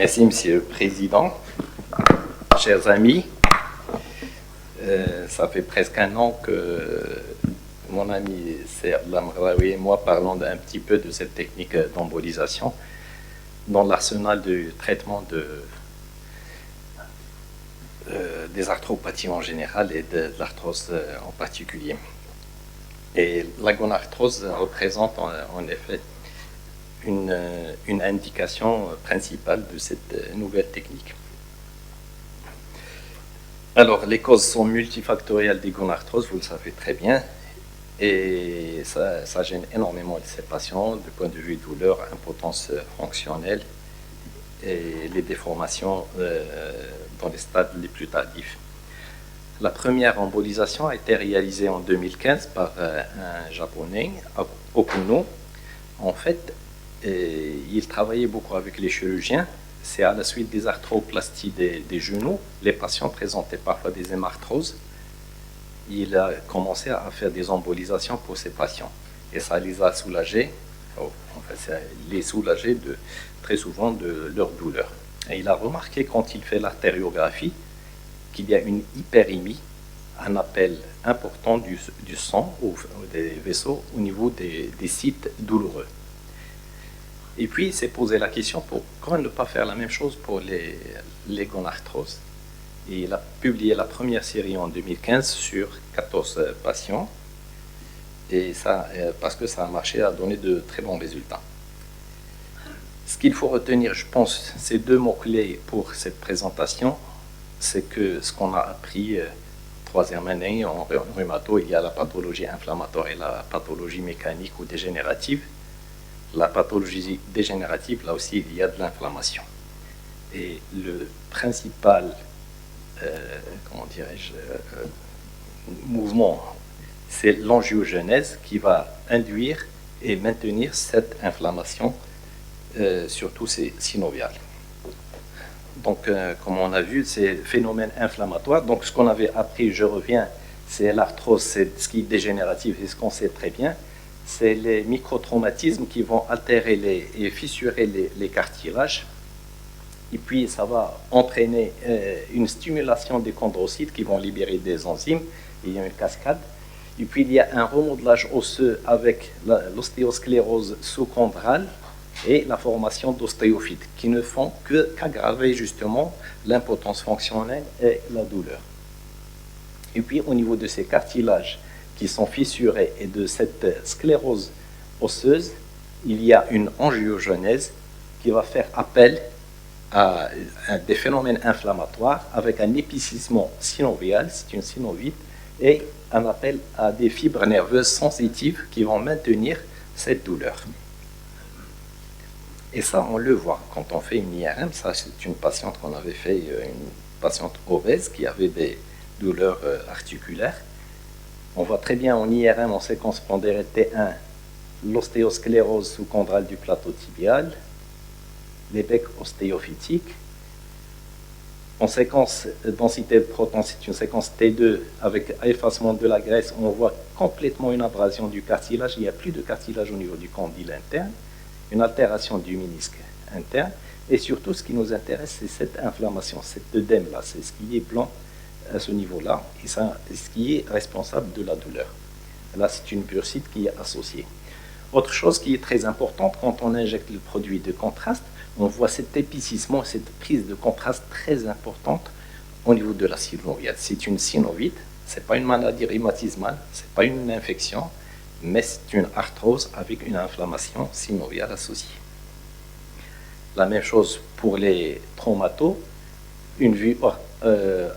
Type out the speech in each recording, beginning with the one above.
Merci, Monsieur le Président. Chers amis, ça fait presque un an que mon ami Serge Lamraoui et moi parlons un petit peu de cette technique d'embolisation dans l'arsenal du traitement des arthropathies en général et de l'arthrose en particulier. Et la gonarthrose représente en effet une indication principale de cette nouvelle technique. Alors, les causes sont multifactorielles des gonarthroses, vous le savez très bien, et ça gêne énormément ces patients du point de vue douleur, impotence fonctionnelle et les déformations dans les stades les plus tardifs. La première embolisation a été réalisée en 2015 par un japonais, Okuno. En fait, il travaillait beaucoup avec les chirurgiens. C'est à la suite des arthroplasties des genoux. Les patients présentaient parfois des hémarthroses. Il a commencé à faire des embolisations pour ces patients. Et ça les a soulagés, ça les soulageait très souvent de leur douleur. Et il a remarqué quand il fait l'artériographie qu'il y a une hyperémie, un appel important du sang ou des vaisseaux au niveau des sites douloureux. Et puis, il s'est posé la question pourquoi ne pas faire la même chose pour les gonarthroses. Et il a publié la première série en 2015 sur 14 patients. Et ça, parce que ça a marché, a donné de très bons résultats. Ce qu'il faut retenir, je pense, ces deux mots-clés pour cette présentation, c'est que ce qu'on a appris troisième année en rhumato, il y a la pathologie inflammatoire et la pathologie mécanique ou dégénérative. La pathologie dégénérative, là aussi, il y a de l'inflammation. Et le principal, mouvement, c'est l'angiogenèse qui va induire et maintenir cette inflammation, surtout c'est synovial. Donc, comme on a vu, c'est phénomène inflammatoire. Donc, ce qu'on avait appris, je reviens, c'est l'arthrose, c'est ce qui est dégénératif et ce qu'on sait très bien. C'est les microtraumatismes qui vont altérer et fissurer les cartilages. Et puis, ça va entraîner une stimulation des chondrocytes qui vont libérer des enzymes. Il y a une cascade. Et puis, il y a un remodelage osseux avec l'ostéosclérose sous-chondrale et la formation d'ostéophytes qui ne font qu'aggraver justement l'impotence fonctionnelle et la douleur. Et puis, au niveau de ces cartilages qui sont fissurés et de cette sclérose osseuse, il y a une angiogenèse qui va faire appel à des phénomènes inflammatoires avec un épaississement synovial, c'est une synovite, et un appel à des fibres nerveuses sensitives qui vont maintenir cette douleur. Et ça, on le voit quand on fait une IRM. Ça, c'est une patiente qu'on avait fait, une patiente obèse qui avait des douleurs articulaires. On voit très bien en IRM, en séquence pondérée T1, l'ostéosclérose sous-chondrale du plateau tibial, les becs ostéophytiques. En séquence densité de protons, c'est une séquence T2 avec effacement de la graisse. On voit complètement une abrasion du cartilage. Il n'y a plus de cartilage au niveau du condyle interne, une altération du ménisque interne. Et surtout, ce qui nous intéresse, c'est cette inflammation, cet œdème-là. C'est ce qui est blanc à ce niveau-là, et ça, c'est ce qui est responsable de la douleur. Là, c'est une bursite qui est associée. Autre chose qui est très importante, quand on injecte le produit de contraste, on voit cet épaississement, cette prise de contraste très importante au niveau de la synoviale. C'est une synovite, ce n'est pas une maladie rhumatismale, ce n'est pas une infection, mais c'est une arthrose avec une inflammation synoviale associée. La même chose pour les traumatos, une vue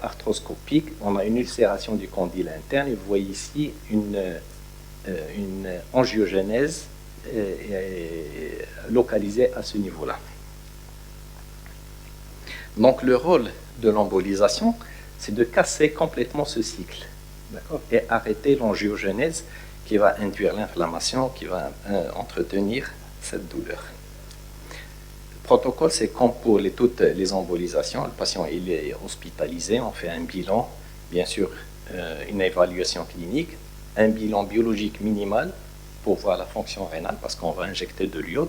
arthroscopique, on a une ulcération du condyle interne, et vous voyez ici une angiogenèse localisée à ce niveau-là. Donc le rôle de l'embolisation, c'est de casser complètement ce cycle, d'accord, et arrêter l'angiogenèse qui va induire l'inflammation, qui va entretenir cette douleur. Le protocole, c'est comme pour toutes les embolisations. Le patient il est hospitalisé, on fait un bilan, bien sûr une évaluation clinique, un bilan biologique minimal pour voir la fonction rénale parce qu'on va injecter de l'iode,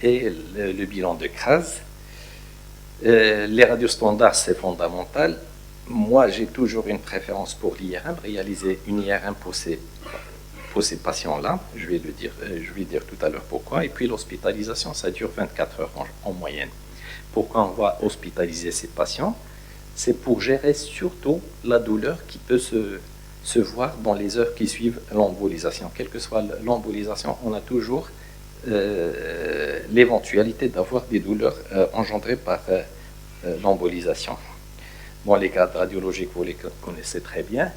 et le bilan de CRAS. Les radios standards, c'est fondamental. Moi, j'ai toujours une préférence pour l'IRM, réaliser une IRM pour ces patients-là. Je vais dire tout à l'heure pourquoi. Et puis l'hospitalisation, ça dure 24 heures en moyenne. Pourquoi on va hospitaliser ces patients? C'est pour gérer surtout la douleur qui peut se voir dans les heures qui suivent l'embolisation. Quelle que soit l'embolisation, on a toujours l'éventualité d'avoir des douleurs engendrées par l'embolisation. Bon, les cadres radiologiques, vous les connaissez très bien,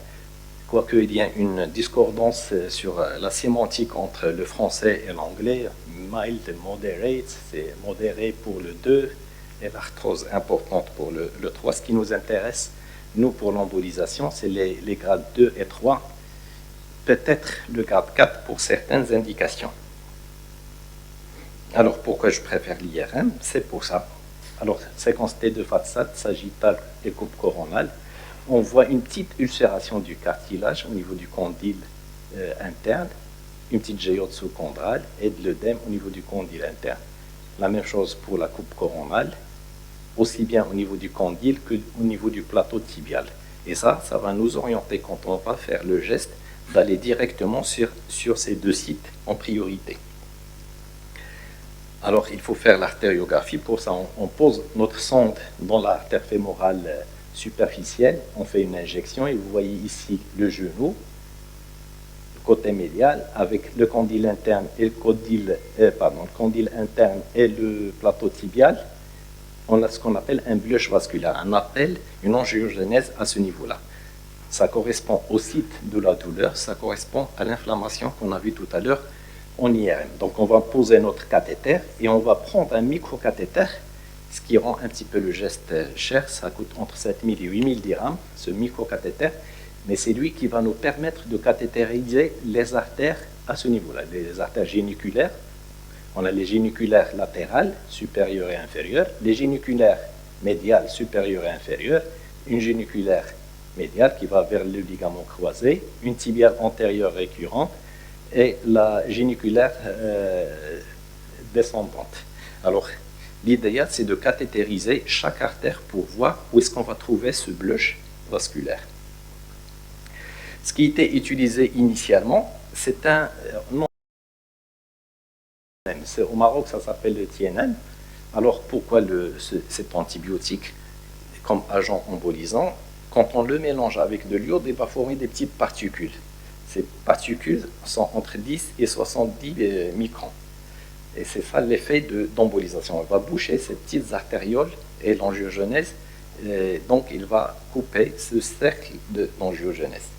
quoique il y a une discordance sur la sémantique entre le français et l'anglais. Mild et moderate, c'est modéré pour le 2 et l'arthrose importante pour le 3. Ce qui nous intéresse, nous, pour l'embolisation, c'est les grades 2 et 3, peut-être le grade 4 pour certaines indications. Alors, pourquoi je préfère l'IRM? C'est pour ça. Alors, séquence T2 façade, sagittale et coupe coronale, on voit une petite ulcération du cartilage au niveau du condyle interne, une petite géode sous-chondrale et de l'œdème au niveau du condyle interne. La même chose pour la coupe coronale, aussi bien au niveau du condyle qu'au niveau du plateau tibial. Et ça va nous orienter quand on va faire le geste d'aller directement sur ces deux sites en priorité. Alors, il faut faire l'artériographie. Pour ça, on pose notre sonde dans l'artère fémorale superficielle. On fait une injection et vous voyez ici le genou, le côté médial, avec le condyle interne et le condyle interne et le plateau tibial. On a ce qu'on appelle un blush vasculaire, un appel, une angiogenèse à ce niveau-là. Ça correspond au site de la douleur, ça correspond à l'inflammation qu'on a vu tout à l'heure en IRM. Donc on va poser notre cathéter et on va prendre un micro-cathéter, ce qui rend un petit peu le geste cher. Ça coûte entre 7 000 et 8 000 dirhams, ce micro-cathéter, mais c'est lui qui va nous permettre de cathétériser les artères à ce niveau-là, les artères géniculaires. On a les géniculaires latérales, supérieures et inférieures, les géniculaires médiales, supérieures et inférieures, une géniculaire médiale qui va vers le ligament croisé, une tibiale antérieure récurrente, et la géniculaire descendante. Alors, l'idéal, c'est de cathétériser chaque artère pour voir où est-ce qu'on va trouver ce blush vasculaire. Ce qui était utilisé initialement, c'est un nom. Au Maroc, ça s'appelle le TNM. Alors, pourquoi cet antibiotique comme agent embolisant? Quand on le mélange avec de l'iode, il va former des petites particules. Ces particules sont entre 10 et 70 microns. Et c'est ça l'effet d'embolisation. Il va boucher ces petites artérioles et l'angiogenèse. Donc, il va couper ce cercle d'angiogenèse.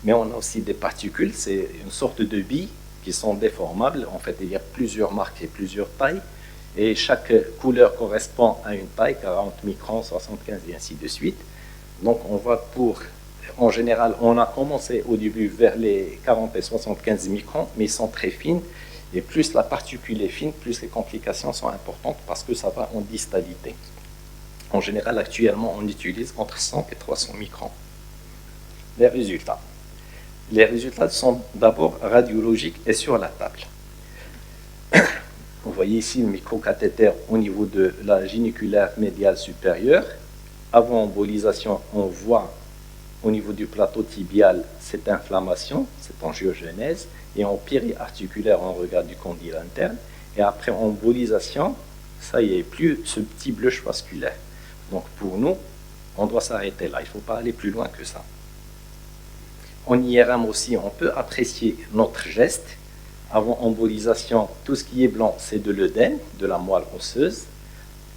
Mais on a aussi des particules, c'est une sorte de billes qui sont déformables. En fait, il y a plusieurs marques et plusieurs tailles. Et chaque couleur correspond à une taille, 40 microns, 75 et ainsi de suite. Donc, on va en général, on a commencé au début vers les 40 et 75 microns, mais ils sont très fines. Et plus la particule est fine, plus les complications sont importantes parce que ça va en distalité. En général, actuellement, on utilise entre 100 et 300 microns. Les résultats. Les résultats sont d'abord radiologiques et sur la table. Vous voyez ici le microcathéter au niveau de la géniculaire médiale supérieure. Avant embolisation, on voit au niveau du plateau tibial cette inflammation, cette angiogenèse, et en périarticulaire, on regarde du condyle interne. Et après embolisation, ça y est, plus ce petit blush vasculaire. Donc pour nous, on doit s'arrêter là. Il ne faut pas aller plus loin que ça. En IRM aussi, on peut apprécier notre geste. Avant embolisation, tout ce qui est blanc, c'est de l'œdème, de la moelle osseuse.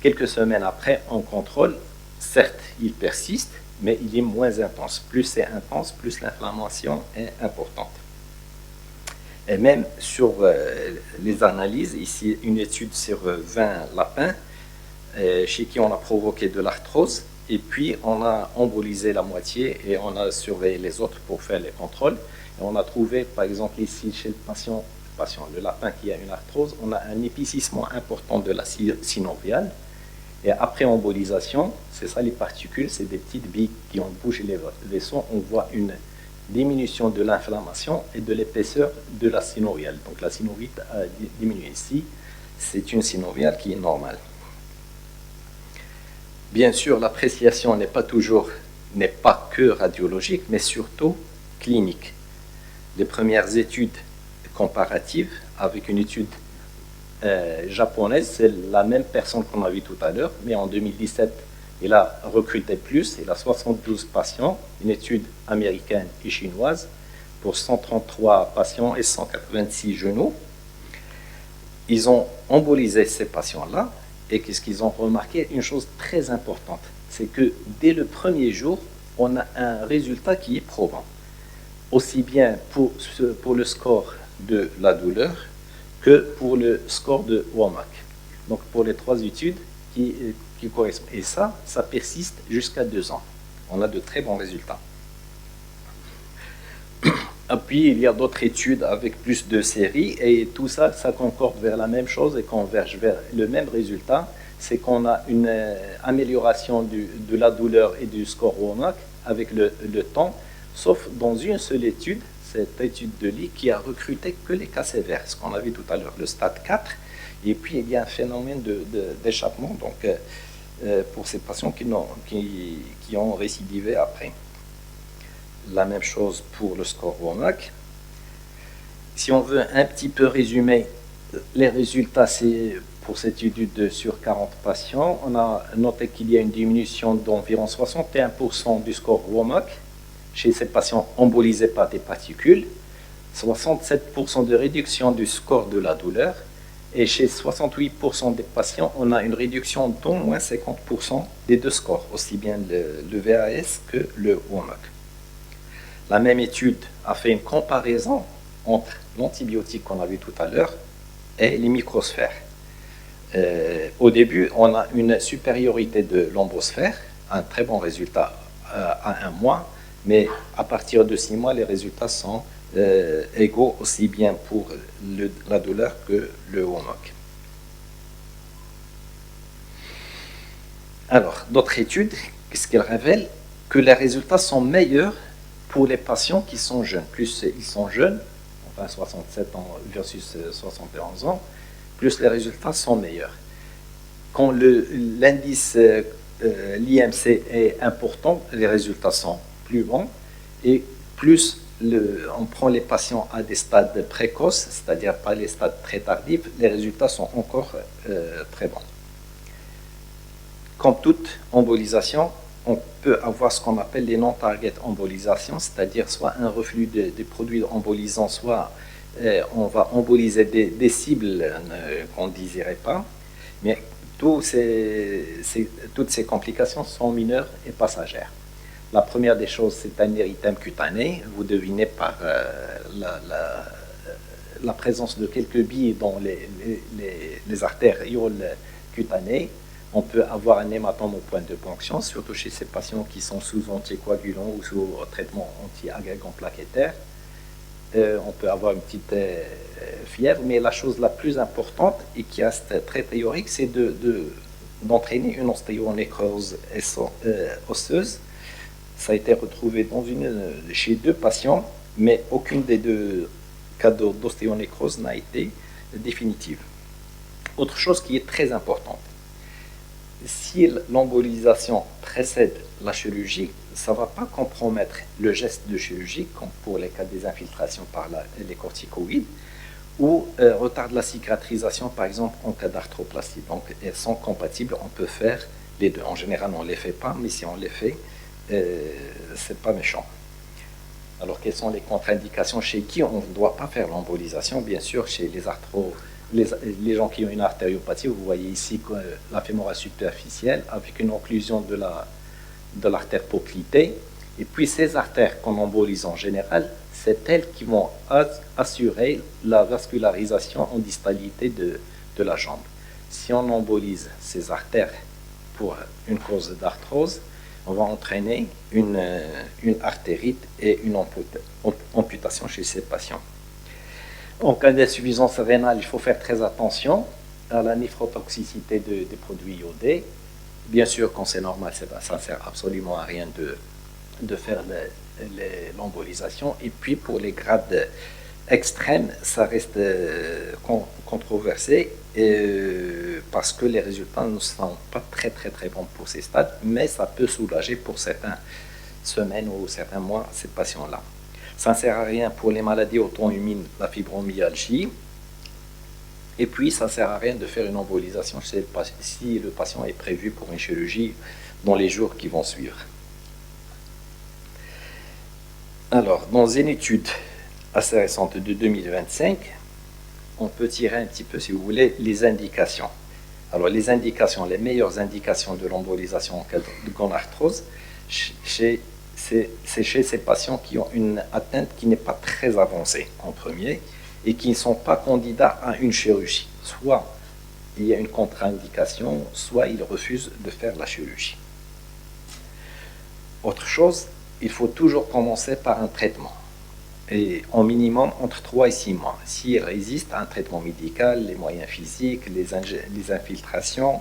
Quelques semaines après, on contrôle. Certes, il persiste, mais il est moins intense. Plus c'est intense, plus l'inflammation est importante. Et même sur les analyses, ici une étude sur 20 lapins, chez qui on a provoqué de l'arthrose, et puis on a embolisé la moitié et on a surveillé les autres pour faire les contrôles. Et on a trouvé, par exemple ici chez le lapin qui a une arthrose, on a un épaississement important de la synoviale. Et après embolisation, c'est ça les particules, c'est des petites billes qui ont bougé les vaisseaux. On voit une diminution de l'inflammation et de l'épaisseur de la synoviale. Donc la synovite a diminué ici. C'est une synoviale qui est normale. Bien sûr, l'appréciation n'est pas que radiologique, mais surtout clinique. Les premières études comparatives avec une étude japonaise, c'est la même personne qu'on a vu tout à l'heure, mais en 2017, il a recruté plus, il a 72 patients, une étude américaine et chinoise pour 133 patients et 186 genoux. Ils ont embolisé ces patients-là, et qu'est-ce qu'ils ont remarqué? Une chose très importante, c'est que dès le premier jour, on a un résultat qui est probant, aussi bien pour le score de la douleur que pour le score de WOMAC. Donc pour les 3 études qui correspondent. Et ça persiste jusqu'à 2 ans. On a de très bons résultats. Et puis il y a d'autres études avec plus de séries et tout ça, ça concorde vers la même chose et converge vers le même résultat. C'est qu'on a une amélioration de la douleur et du score WOMAC avec le temps, sauf dans une seule étude, cette étude de Lee qui a recruté que les cas sévères, ce qu'on a vu tout à l'heure, le stade 4. Et puis il y a un phénomène d'échappement donc, pour ces patients qui ont récidivé après. La même chose pour le score WOMAC. Si on veut un petit peu résumer les résultats, c'est pour cette étude sur 40 patients, on a noté qu'il y a une diminution d'environ 61% du score WOMAC chez ces patients embolisés par des particules, 67% de réduction du score de la douleur, et chez 68% des patients, on a une réduction d'au moins 50% des deux scores, aussi bien le VAS que le WOMAC. La même étude a fait une comparaison entre l'antibiotique qu'on a vu tout à l'heure et les microsphères. Au début, on a une supériorité de l'embosphère, un très bon résultat à 1 mois, mais à partir de 6 mois, les résultats sont égaux aussi bien pour la douleur que le WOMAC. Alors, d'autres études, qu'est-ce qu'elles révèlent? Que les résultats sont meilleurs pour les patients qui sont jeunes. Plus ils sont jeunes, enfin 67 ans versus 71 ans, plus les résultats sont meilleurs. Quand l'indice l'IMC est important, les résultats sont plus bons, et plus on prend les patients à des stades précoces, c'est-à-dire pas les stades très tardifs, les résultats sont encore très bons. Comme toute embolisation, on peut avoir ce qu'on appelle les non-target embolisations, c'est-à-dire soit un reflux des produits embolisants, soit on va emboliser des cibles qu'on ne désirait pas, mais toutes ces complications sont mineures et passagères. La première des choses, c'est un érythème cutané. Vous devinez par la présence de quelques billes dans les artérioles cutanées. On peut avoir un hématome au point de ponction, surtout chez ces patients qui sont sous anticoagulants ou sous traitement anti-agrégant plaquettaire. On peut avoir une petite fièvre, mais la chose la plus importante et qui reste très théorique, c'est d'entraîner une ostéonécrose osseuse. Ça a été retrouvé chez 2 patients, mais aucune des 2 cas d'ostéonécrose n'a été définitive. Autre chose qui est très importante, si l'embolisation précède la chirurgie, ça ne va pas compromettre le geste de chirurgie, comme pour les cas des infiltrations par les corticoïdes, ou retarde la cicatrisation, par exemple, en cas d'arthroplastie. Donc, elles sont compatibles, on peut faire les deux. En général, on ne les fait pas, mais si on les fait, c'est pas méchant. Alors, quelles sont les contre-indications? Chez qui on ne doit pas faire l'embolisation? Bien sûr, chez les gens qui ont une artériopathie, vous voyez ici la fémorale superficielle avec une occlusion de l'artère poplitée. Et puis ces artères qu'on embolise en général, c'est elles qui vont assurer la vascularisation en distalité de la jambe. Si on embolise ces artères pour une cause d'arthrose, on va entraîner une artérite et une amputation chez ces patients. En cas d'insuffisance rénale, il faut faire très attention à la néphrotoxicité des produits iodés. Bien sûr, quand c'est normal, ça ne sert absolument à rien de faire l'embolisation. Et puis, pour les grades extrême, ça reste controversé parce que les résultats ne sont pas très bons pour ces stades, mais ça peut soulager pour certaines semaines ou certains mois ces patients-là. Ça ne sert à rien pour les maladies auto-immunes, la fibromyalgie. Et puis, ça ne sert à rien de faire une embolisation si le patient est prévu pour une chirurgie dans les jours qui vont suivre. Alors, dans une étude assez récente de 2025, on peut tirer un petit peu, si vous voulez, les indications. Alors, les meilleures indications de l'embolisation en cas de gonarthrose, c'est chez ces patients qui ont une atteinte qui n'est pas très avancée en premier et qui ne sont pas candidats à une chirurgie. Soit il y a une contre-indication, soit ils refusent de faire la chirurgie. Autre chose, il faut toujours commencer par un traitement. Et en minimum entre 3 et 6 mois. S'il résiste à un traitement médical, les moyens physiques, les infiltrations,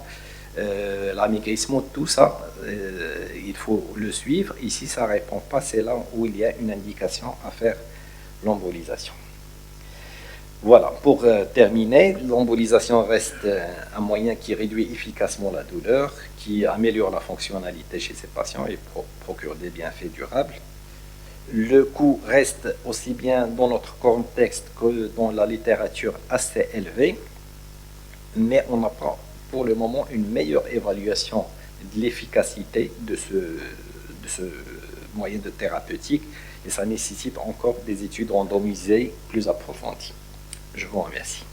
l'amaigrissement, tout ça, il faut le suivre. Et si ça ne répond pas, c'est là où il y a une indication à faire l'embolisation. Voilà, pour terminer, l'embolisation reste un moyen qui réduit efficacement la douleur, qui améliore la fonctionnalité chez ces patients et procure des bienfaits durables. Le coût reste aussi bien dans notre contexte que dans la littérature assez élevé, mais on n'a pas pour le moment une meilleure évaluation de l'efficacité de ce moyen de thérapeutique et ça nécessite encore des études randomisées plus approfondies. Je vous remercie.